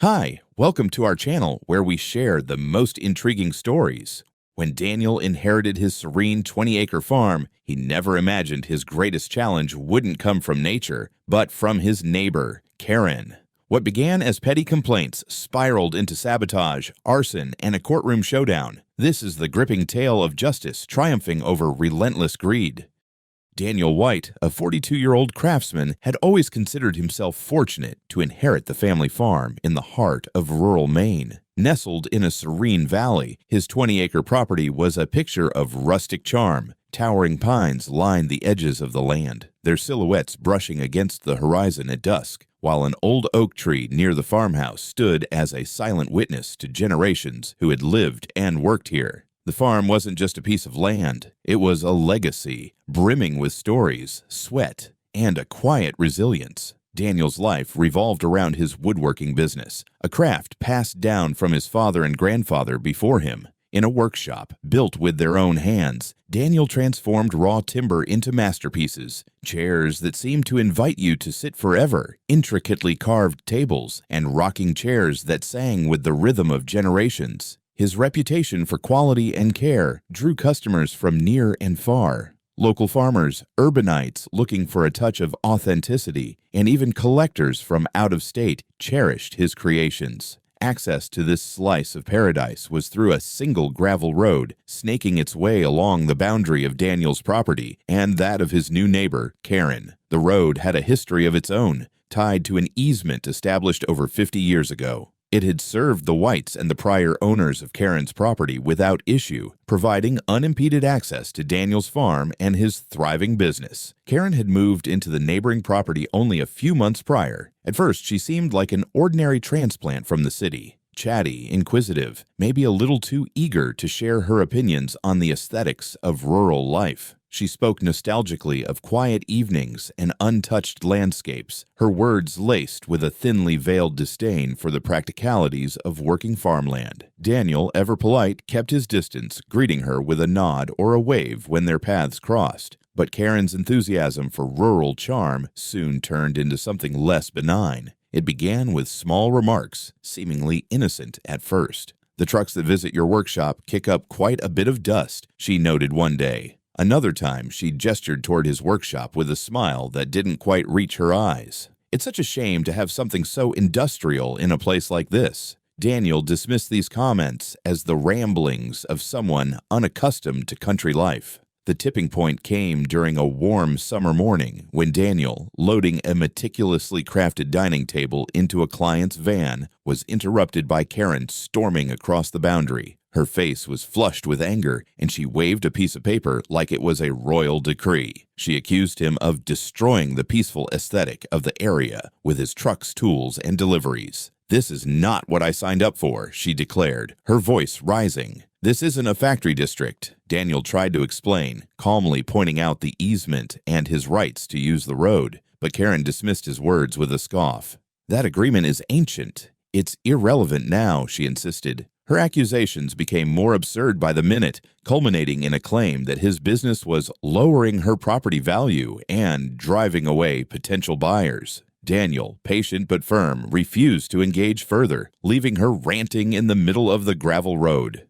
Hi, welcome to our channel where we share the most intriguing stories. When Daniel inherited his serene 20-acre farm, he never imagined his greatest challenge wouldn't come from nature, but from his neighbor, Karen. What began as petty complaints spiraled into sabotage, arson, and a courtroom showdown. This is the gripping tale of justice triumphing over relentless greed. Daniel White, a 42-year-old craftsman, had always considered himself fortunate to inherit the family farm in the heart of rural Maine. Nestled in a serene valley, his 20-acre property was a picture of rustic charm. Towering pines lined the edges of the land, their silhouettes brushing against the horizon at dusk, while an old oak tree near the farmhouse stood as a silent witness to generations who had lived and worked here. The farm wasn't just a piece of land, it was a legacy, brimming with stories, sweat, and a quiet resilience. Daniel's life revolved around his woodworking business, a craft passed down from his father and grandfather before him. In a workshop built with their own hands, Daniel transformed raw timber into masterpieces, chairs that seemed to invite you to sit forever, intricately carved tables, and rocking chairs that sang with the rhythm of generations. His reputation for quality and care drew customers from near and far. Local farmers, urbanites looking for a touch of authenticity, and even collectors from out of state cherished his creations. Access to this slice of paradise was through a single gravel road, snaking its way along the boundary of Daniel's property and that of his new neighbor, Karen. The road had a history of its own, tied to an easement established over 50 years ago. It had served the Whites and the prior owners of Karen's property without issue, providing unimpeded access to Daniel's farm and his thriving business. Karen had moved into the neighboring property only a few months prior. At first, she seemed like an ordinary transplant from the city. Chatty, inquisitive, maybe a little too eager to share her opinions on the aesthetics of rural life. She spoke nostalgically of quiet evenings and untouched landscapes, her words laced with a thinly veiled disdain for the practicalities of working farmland. Daniel, ever polite, kept his distance, greeting her with a nod or a wave when their paths crossed. But Karen's enthusiasm for rural charm soon turned into something less benign. It began with small remarks, seemingly innocent at first. "The trucks that visit your workshop kick up quite a bit of dust," she noted one day. Another time, she gestured toward his workshop with a smile that didn't quite reach her eyes. "It's such a shame to have something so industrial in a place like this." Daniel dismissed these comments as the ramblings of someone unaccustomed to country life. The tipping point came during a warm summer morning when Daniel, loading a meticulously crafted dining table into a client's van, was interrupted by Karen storming across the boundary. Her face was flushed with anger, and she waved a piece of paper like it was a royal decree. She accused him of destroying the peaceful aesthetic of the area with his trucks, tools, and deliveries. "This is not what I signed up for," she declared, her voice rising. "This isn't a factory district," Daniel tried to explain, calmly pointing out the easement and his rights to use the road. But Karen dismissed his words with a scoff. "That agreement is ancient. It's irrelevant now," she insisted. Her accusations became more absurd by the minute, culminating in a claim that his business was lowering her property value and driving away potential buyers. Daniel, patient but firm, refused to engage further, leaving her ranting in the middle of the gravel road.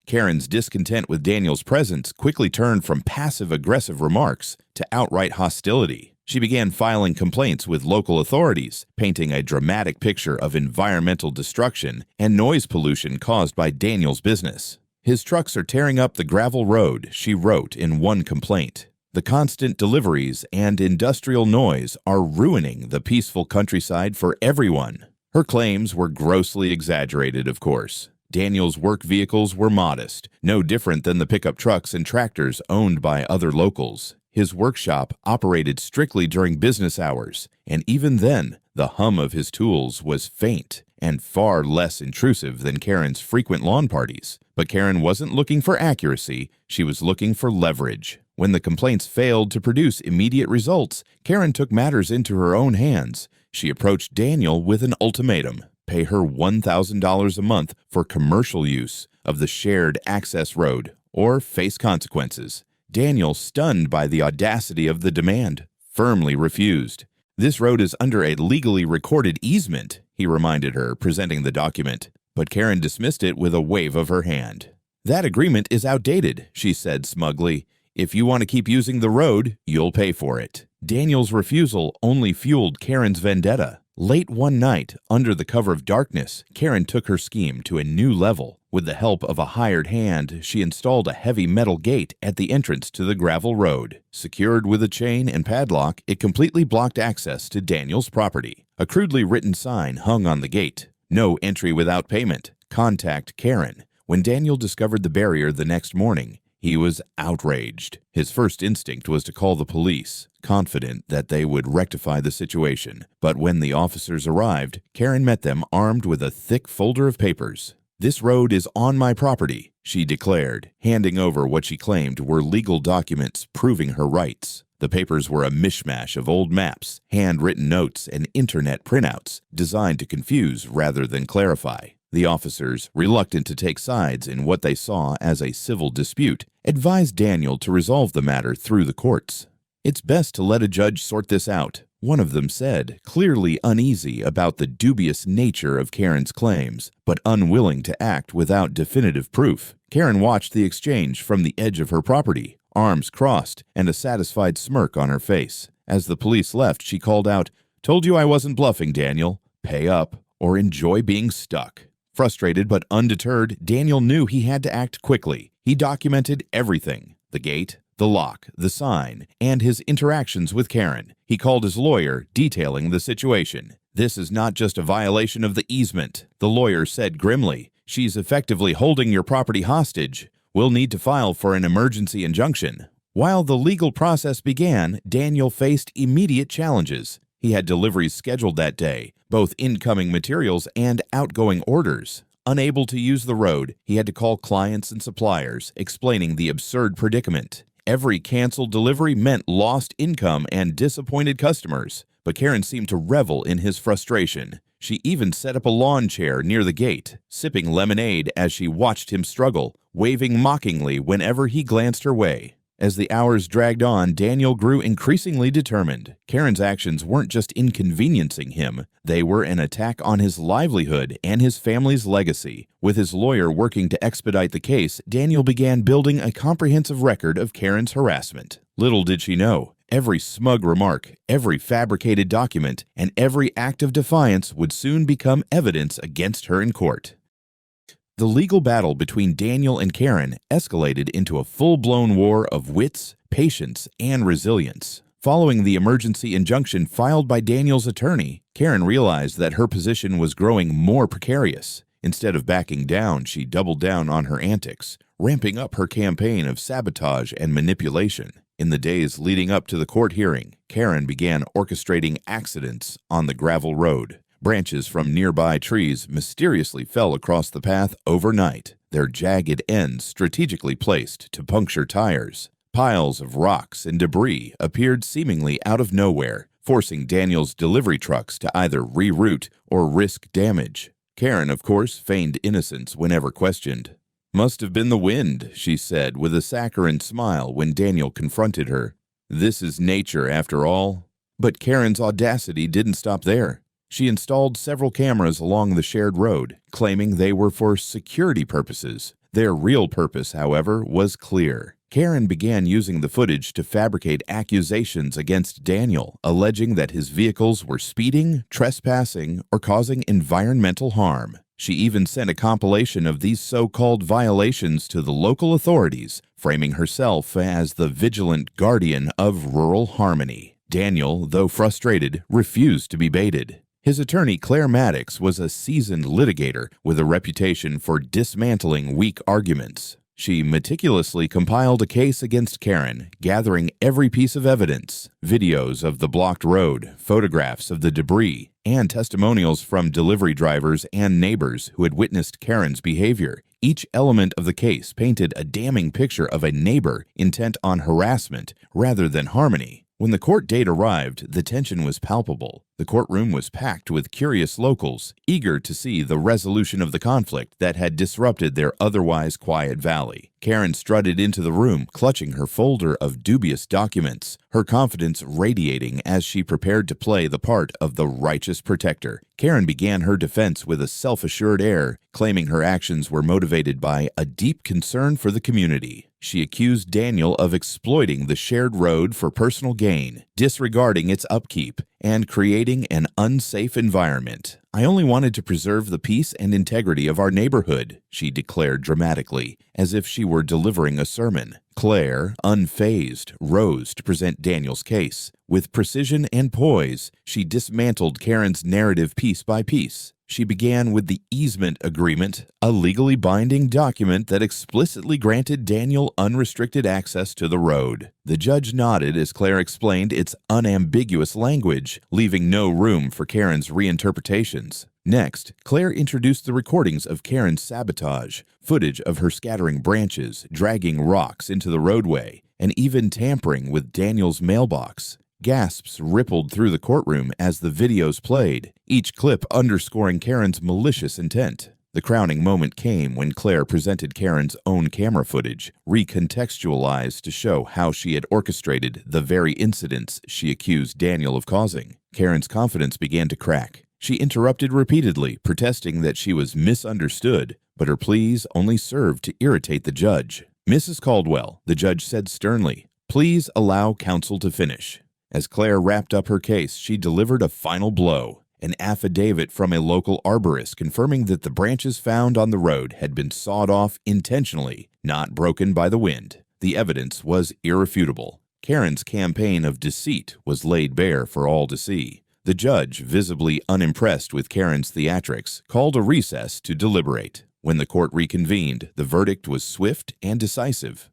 Karen's discontent with Daniel's presence quickly turned from passive-aggressive remarks to outright hostility. She began filing complaints with local authorities, painting a dramatic picture of environmental destruction and noise pollution caused by Daniel's business. "His trucks are tearing up the gravel road," she wrote in one complaint. "The constant deliveries and industrial noise are ruining the peaceful countryside for everyone." Her claims were grossly exaggerated, of course. Daniel's work vehicles were modest, no different than the pickup trucks and tractors owned by other locals. His workshop operated strictly during business hours, and even then, the hum of his tools was faint and far less intrusive than Karen's frequent lawn parties. But Karen wasn't looking for accuracy, she was looking for leverage. When the complaints failed to produce immediate results, Karen took matters into her own hands. She approached Daniel with an ultimatum: pay her $1,000 a month for commercial use of the shared access road, or face consequences. Daniel, stunned by the audacity of the demand, firmly refused. "This road is under a legally recorded easement," he reminded her, presenting the document. But Karen dismissed it with a wave of her hand. "That agreement is outdated," she said smugly. "If you want to keep using the road, you'll pay for it." Daniel's refusal only fueled Karen's vendetta. Late one night, under the cover of darkness, Karen took her scheme to a new level. With the help of a hired hand, she installed a heavy metal gate at the entrance to the gravel road. Secured with a chain and padlock, it completely blocked access to Daniel's property. A crudely written sign hung on the gate. "No entry without payment. Contact Karen." When Daniel discovered the barrier the next morning, he was outraged. His first instinct was to call the police, confident that they would rectify the situation. But when the officers arrived, Karen met them armed with a thick folder of papers. "This road is on my property," she declared, handing over what she claimed were legal documents proving her rights. The papers were a mishmash of old maps, handwritten notes, and internet printouts designed to confuse rather than clarify. The officers, reluctant to take sides in what they saw as a civil dispute, advised Daniel to resolve the matter through the courts. "It's best to let a judge sort this out," one of them said, clearly uneasy about the dubious nature of Karen's claims, but unwilling to act without definitive proof. Karen watched the exchange from the edge of her property, arms crossed and a satisfied smirk on her face. As the police left, she called out, "Told you I wasn't bluffing, Daniel. Pay up or enjoy being stuck." Frustrated but undeterred, Daniel knew he had to act quickly. He documented everything: the gate, the lock, the sign, and his interactions with Karen. He called his lawyer, detailing the situation. "This is not just a violation of the easement," the lawyer said grimly. "She's effectively holding your property hostage. We'll need to file for an emergency injunction." While the legal process began, Daniel faced immediate challenges. He had deliveries scheduled that day, both incoming materials and outgoing orders. Unable to use the road, he had to call clients and suppliers, explaining the absurd predicament. Every canceled delivery meant lost income and disappointed customers, but Karen seemed to revel in his frustration. She even set up a lawn chair near the gate, sipping lemonade as she watched him struggle, waving mockingly whenever he glanced her way. As the hours dragged on, Daniel grew increasingly determined. Karen's actions weren't just inconveniencing him, they were an attack on his livelihood and his family's legacy. With his lawyer working to expedite the case, Daniel began building a comprehensive record of Karen's harassment. Little did she know, every smug remark, every fabricated document, and every act of defiance would soon become evidence against her in court. The legal battle between Daniel and Karen escalated into a full-blown war of wits, patience, and resilience. Following the emergency injunction filed by Daniel's attorney, Karen realized that her position was growing more precarious. Instead of backing down, she doubled down on her antics, ramping up her campaign of sabotage and manipulation. In the days leading up to the court hearing, Karen began orchestrating accidents on the gravel road. Branches from nearby trees mysteriously fell across the path overnight, their jagged ends strategically placed to puncture tires. Piles of rocks and debris appeared seemingly out of nowhere, forcing Daniel's delivery trucks to either reroute or risk damage. Karen, of course, feigned innocence whenever questioned. "Must have been the wind," she said with a saccharine smile when Daniel confronted her. "This is nature, after all." But Karen's audacity didn't stop there. She installed several cameras along the shared road, claiming they were for security purposes. Their real purpose, however, was clear. Karen began using the footage to fabricate accusations against Daniel, alleging that his vehicles were speeding, trespassing, or causing environmental harm. She even sent a compilation of these so-called violations to the local authorities, framing herself as the vigilant guardian of rural harmony. Daniel, though frustrated, refused to be baited. His attorney, Claire Maddox, was a seasoned litigator with a reputation for dismantling weak arguments. She meticulously compiled a case against Karen, gathering every piece of evidence: videos of the blocked road, photographs of the debris, and testimonials from delivery drivers and neighbors who had witnessed Karen's behavior. Each element of the case painted a damning picture of a neighbor intent on harassment rather than harmony. When the court date arrived, the tension was palpable. The courtroom was packed with curious locals, eager to see the resolution of the conflict that had disrupted their otherwise quiet valley. Karen strutted into the room, clutching her folder of dubious documents, her confidence radiating as she prepared to play the part of the righteous protector. Karen began her defense with a self-assured air, claiming her actions were motivated by a deep concern for the community. She accused Daniel of exploiting the shared road for personal gain, disregarding its upkeep, and creating an unsafe environment. "I only wanted to preserve the peace and integrity of our neighborhood," she declared dramatically, as if she were delivering a sermon. Claire, unfazed, rose to present Daniel's case. With precision and poise, she dismantled Karen's narrative piece by piece. She began with the easement agreement, a legally binding document that explicitly granted Daniel unrestricted access to the road. The judge nodded as Claire explained its unambiguous language, leaving no room for Karen's reinterpretations. Next, Claire introduced the recordings of Karen's sabotage, footage of her scattering branches, dragging rocks into the roadway, and even tampering with Daniel's mailbox. Gasps rippled through the courtroom as the videos played, each clip underscoring Karen's malicious intent. The crowning moment came when Claire presented Karen's own camera footage, recontextualized to show how she had orchestrated the very incidents she accused Daniel of causing. Karen's confidence began to crack. She interrupted repeatedly, protesting that she was misunderstood, but her pleas only served to irritate the judge. "Mrs. Caldwell," the judge said sternly, "please allow counsel to finish." As Claire wrapped up her case, she delivered a final blow, an affidavit from a local arborist confirming that the branches found on the road had been sawed off intentionally, not broken by the wind. The evidence was irrefutable. Karen's campaign of deceit was laid bare for all to see. The judge, visibly unimpressed with Karen's theatrics, called a recess to deliberate. When the court reconvened, the verdict was swift and decisive.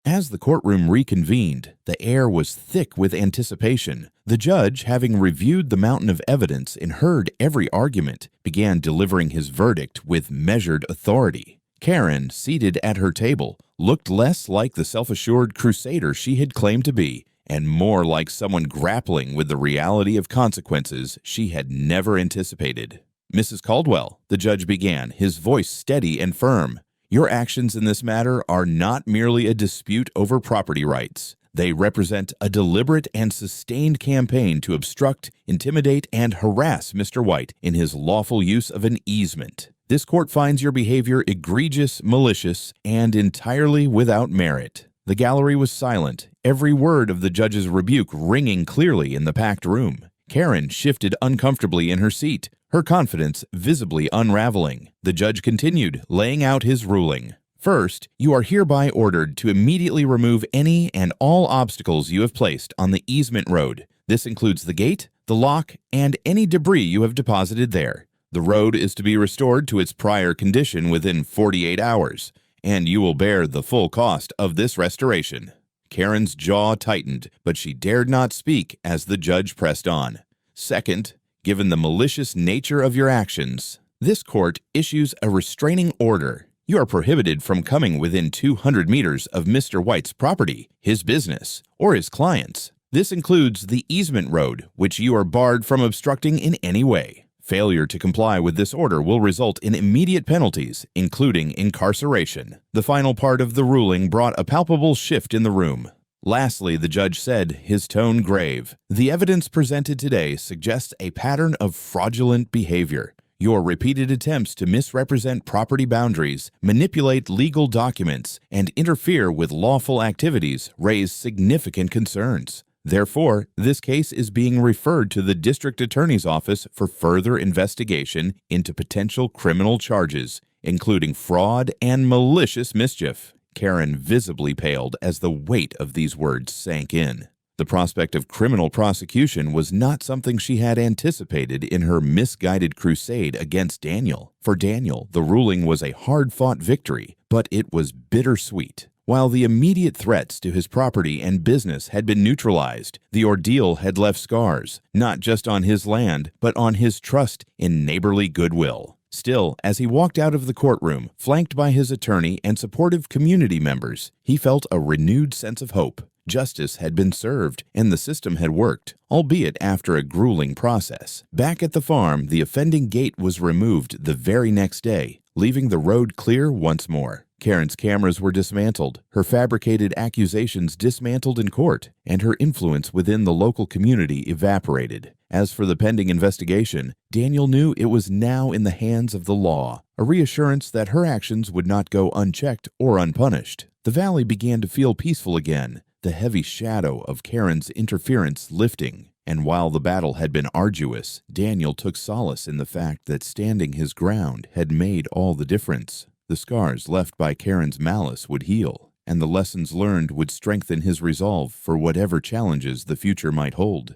As the courtroom reconvened, the air was thick with anticipation. The judge, having reviewed the mountain of evidence and heard every argument, began delivering his verdict with measured authority. Karen, seated at her table, looked less like the self-assured crusader she had claimed to be, and more like someone grappling with the reality of consequences she had never anticipated. "Mrs. Caldwell," the judge began, his voice steady and firm, "your actions in this matter are not merely a dispute over property rights. They represent a deliberate and sustained campaign to obstruct, intimidate, and harass Mr. White in his lawful use of an easement. This court finds your behavior egregious, malicious, and entirely without merit." The gallery was silent, every word of the judge's rebuke ringing clearly in the packed room. Karen shifted uncomfortably in her seat, her confidence visibly unraveling. The judge continued, laying out his ruling. "First, you are hereby ordered to immediately remove any and all obstacles you have placed on the easement road. This includes the gate, the lock, and any debris you have deposited there. The road is to be restored to its prior condition within 48 hours, and you will bear the full cost of this restoration." Karen's jaw tightened, but she dared not speak as the judge pressed on. "Second, given the malicious nature of your actions, this court issues a restraining order. You are prohibited from coming within 200 meters of Mr. White's property, his business, or his clients. This includes the easement road, which you are barred from obstructing in any way. Failure to comply with this order will result in immediate penalties, including incarceration." The final part of the ruling brought a palpable shift in the room. Lastly, the judge said, his tone grave, "The evidence presented today suggests a pattern of fraudulent behavior. Your repeated attempts to misrepresent property boundaries, manipulate legal documents, and interfere with lawful activities raise significant concerns. Therefore, this case is being referred to the district attorney's office for further investigation into potential criminal charges, including fraud and malicious mischief." Karen visibly paled as the weight of these words sank in. The prospect of criminal prosecution was not something she had anticipated in her misguided crusade against Daniel. For Daniel, the ruling was a hard-fought victory, but it was bittersweet. While the immediate threats to his property and business had been neutralized, the ordeal had left scars, not just on his land, but on his trust in neighborly goodwill. Still, as he walked out of the courtroom, flanked by his attorney and supportive community members, he felt a renewed sense of hope. Justice had been served, and the system had worked, albeit after a grueling process. Back at the farm, the offending gate was removed the very next day, leaving the road clear once more. Karen's cameras were dismantled, her fabricated accusations dismantled in court, and her influence within the local community evaporated. As for the pending investigation, Daniel knew it was now in the hands of the law, a reassurance that her actions would not go unchecked or unpunished. The valley began to feel peaceful again, the heavy shadow of Karen's interference lifting. And while the battle had been arduous, Daniel took solace in the fact that standing his ground had made all the difference. The scars left by Karen's malice would heal, and the lessons learned would strengthen his resolve for whatever challenges the future might hold.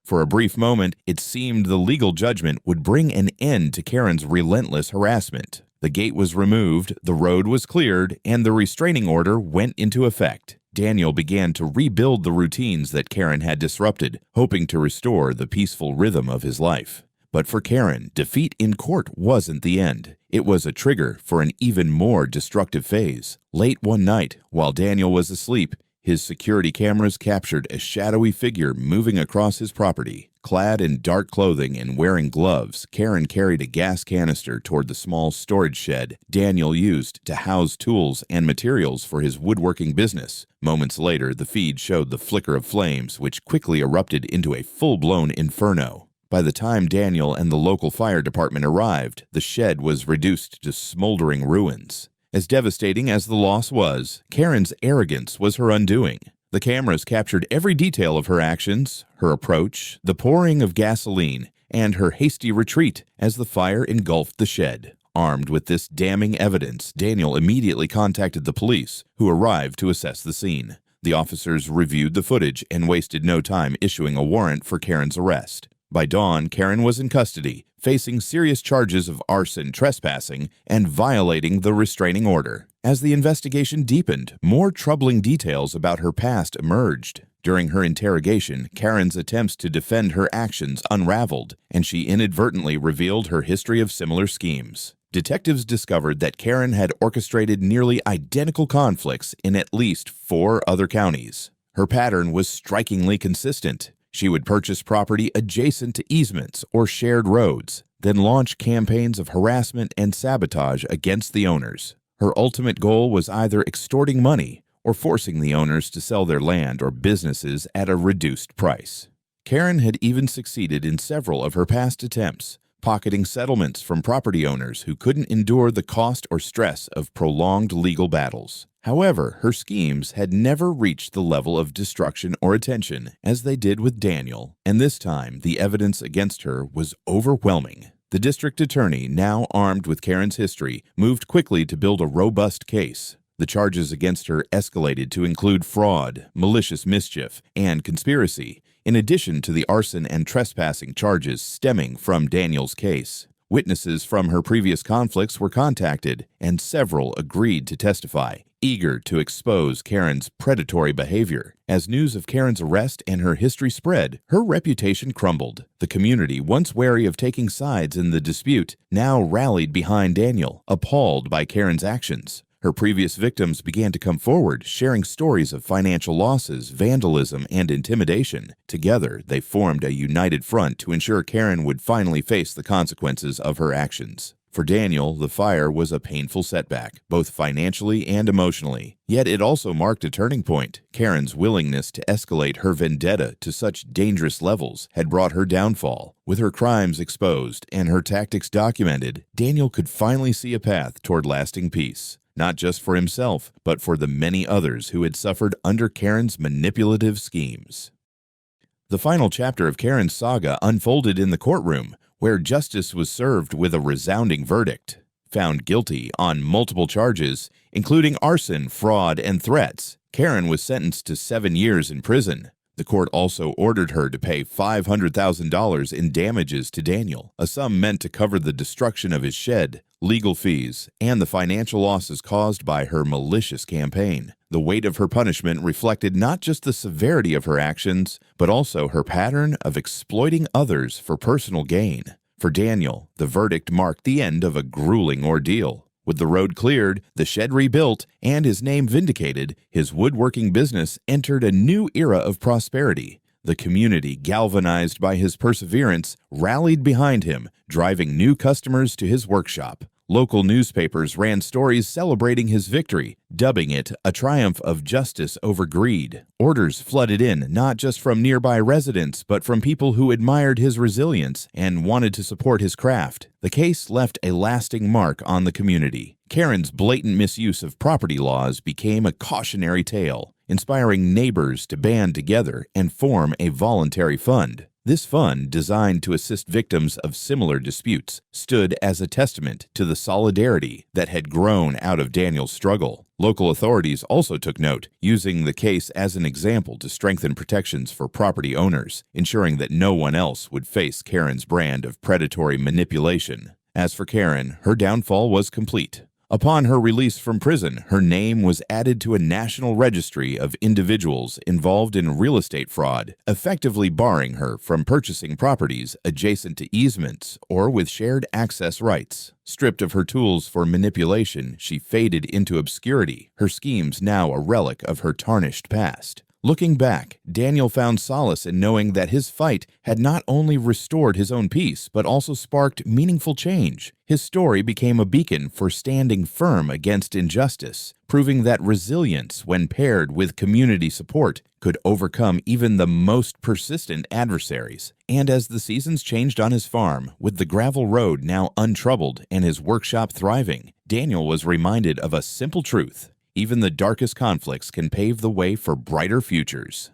For a brief moment, it seemed the legal judgment would bring an end to Karen's relentless harassment. The gate was removed, the road was cleared, and the restraining order went into effect. Daniel began to rebuild the routines that Karen had disrupted, hoping to restore the peaceful rhythm of his life. But for Karen, defeat in court wasn't the end. It was a trigger for an even more destructive phase. Late one night, while Daniel was asleep, his security cameras captured a shadowy figure moving across his property. Clad in dark clothing and wearing gloves, Karen carried a gas canister toward the small storage shed Daniel used to house tools and materials for his woodworking business. Moments later, the feed showed the flicker of flames, which quickly erupted into a full-blown inferno. By the time Daniel and the local fire department arrived, the shed was reduced to smoldering ruins. As devastating as the loss was, Karen's arrogance was her undoing. The cameras captured every detail of her actions, her approach, the pouring of gasoline, and her hasty retreat as the fire engulfed the shed. Armed with this damning evidence, Daniel immediately contacted the police, who arrived to assess the scene. The officers reviewed the footage and wasted no time issuing a warrant for Karen's arrest. By dawn, Karen was in custody, facing serious charges of arson, trespassing, and violating the restraining order. As the investigation deepened, more troubling details about her past emerged. During her interrogation, Karen's attempts to defend her actions unraveled, and she inadvertently revealed her history of similar schemes. Detectives discovered that Karen had orchestrated nearly identical conflicts in at least 4 other counties. Her pattern was strikingly consistent. She would purchase property adjacent to easements or shared roads, then launch campaigns of harassment and sabotage against the owners. Her ultimate goal was either extorting money or forcing the owners to sell their land or businesses at a reduced price. Karen had even succeeded in several of her past attempts, pocketing settlements from property owners who couldn't endure the cost or stress of prolonged legal battles. However, her schemes had never reached the level of destruction or attention as they did with Daniel, and this time the evidence against her was overwhelming. The district attorney, now armed with Karen's history, moved quickly to build a robust case. The charges against her escalated to include fraud, malicious mischief, and conspiracy, in addition to the arson and trespassing charges stemming from Daniel's case. Witnesses from her previous conflicts were contacted, and several agreed to testify, eager to expose Karen's predatory behavior. As news of Karen's arrest and her history spread, her reputation crumbled. The community, once wary of taking sides in the dispute, now rallied behind Daniel, appalled by Karen's actions. Her previous victims began to come forward, sharing stories of financial losses, vandalism, and intimidation. Together, they formed a united front to ensure Karen would finally face the consequences of her actions. For Daniel, the fire was a painful setback, both financially and emotionally. Yet it also marked a turning point. Karen's willingness to escalate her vendetta to such dangerous levels had brought her downfall. With her crimes exposed and her tactics documented, Daniel could finally see a path toward lasting peace. Not just for himself, but for the many others who had suffered under Karen's manipulative schemes. The final chapter of Karen's saga unfolded in the courtroom, where justice was served with a resounding verdict. Found guilty on multiple charges, including arson, fraud, and threats, Karen was sentenced to 7 years in prison. The court also ordered her to pay $500,000 in damages to Daniel, a sum meant to cover the destruction of his shed, legal fees, and the financial losses caused by her malicious campaign. The weight of her punishment reflected not just the severity of her actions, but also her pattern of exploiting others for personal gain. For Daniel, the verdict marked the end of a grueling ordeal. With the road cleared, the shed rebuilt, and his name vindicated, his woodworking business entered a new era of prosperity. The community, galvanized by his perseverance, rallied behind him, driving new customers to his workshop. Local newspapers ran stories celebrating his victory, dubbing it a triumph of justice over greed. Orders flooded in, not just from nearby residents, but from people who admired his resilience and wanted to support his craft. The case left a lasting mark on the community. Karen's blatant misuse of property laws became a cautionary tale, inspiring neighbors to band together and form a voluntary fund. This fund, designed to assist victims of similar disputes, stood as a testament to the solidarity that had grown out of Daniel's struggle. Local authorities also took note, using the case as an example to strengthen protections for property owners, ensuring that no one else would face Karen's brand of predatory manipulation. As for Karen, her downfall was complete. Upon her release from prison, her name was added to a national registry of individuals involved in real estate fraud, effectively barring her from purchasing properties adjacent to easements or with shared access rights. Stripped of her tools for manipulation, she faded into obscurity, her schemes now a relic of her tarnished past. Looking back, Daniel found solace in knowing that his fight had not only restored his own peace, but also sparked meaningful change. His story became a beacon for standing firm against injustice, proving that resilience, when paired with community support, could overcome even the most persistent adversaries. And as the seasons changed on his farm, with the gravel road now untroubled and his workshop thriving, Daniel was reminded of a simple truth. Even the darkest conflicts can pave the way for brighter futures.